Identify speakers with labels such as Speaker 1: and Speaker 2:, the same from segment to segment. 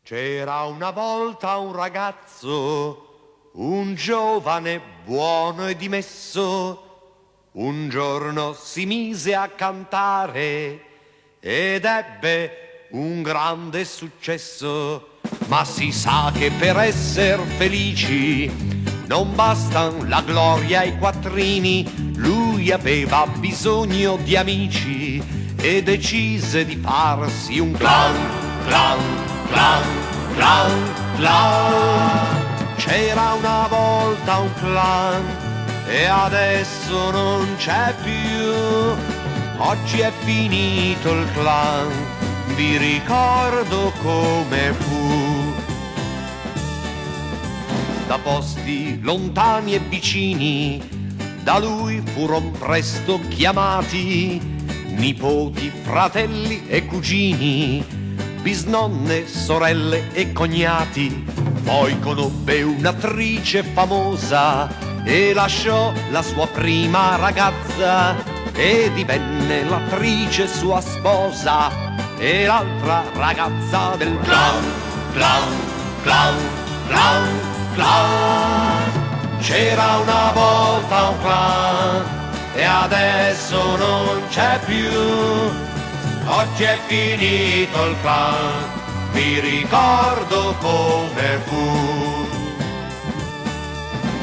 Speaker 1: C'era una volta un ragazzo, un giovane buono e dimesso. Un giorno si mise a cantare ed ebbe un grande successo. Ma si sa che per esser felici non bastan la gloria e i quattrini. Lui aveva bisogno di amici e decise di farsi un clown, clown, clown, clown, clown. C'era una volta un clown e adesso non c'è più. Oggi è finito il clown, vi ricordo come fu. Da posti lontani e vicini, da lui furon presto chiamati nipoti, fratelli e cugini, bisnonne, sorelle e cognati. Poi conobbe un'attrice famosa e lasciò la sua prima ragazza e divenne l'attrice sua sposa e l'altra ragazza del clown, clown, clown, clown, clown. C'era una volta un clown e adesso non c'è più. Oggi è finito il clown, mi ricordo come fu.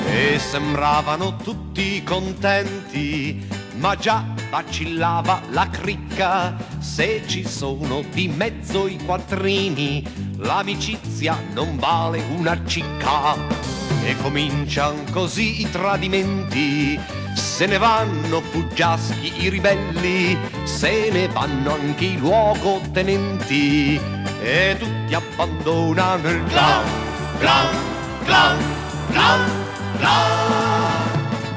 Speaker 1: E sembravano tutti contenti, ma già vacillava la cricca. Se ci sono di mezzo i quattrini, l'amicizia non vale una cicca. E comincian così i tradimenti, se ne vanno fuggiaschi i ribelli, se ne vanno anche i luogotenenti e tutti abbandonano il clown, clown, clown, clown, clown.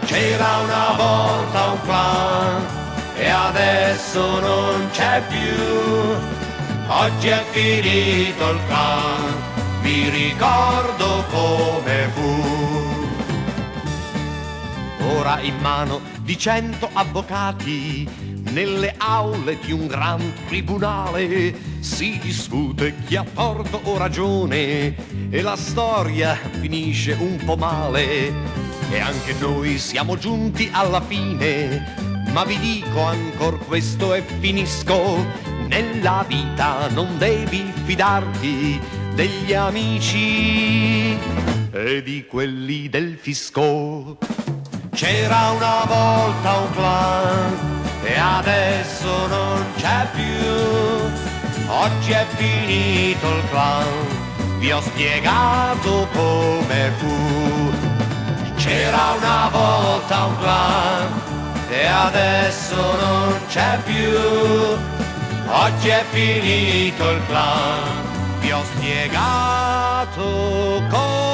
Speaker 1: C'era una volta un clown e adesso non c'è più. Oggi è finito il clown, mi ricordo come fu. Ora in mano di 100 avvocati, nelle aule di un gran tribunale, si discute chi ha torto o ragione e la storia finisce un po' male. E anche noi siamo giunti alla fine, ma vi dico ancora questo e finisco: nella vita non devi fidarti degli amici e di quelli del fisco. C'era una volta un clown e adesso non c'è più. Oggi è finito il clown, vi ho spiegato come fu. C'era una volta un clown e adesso non c'è più. Oggi è finito il clown, vi ho spiegato come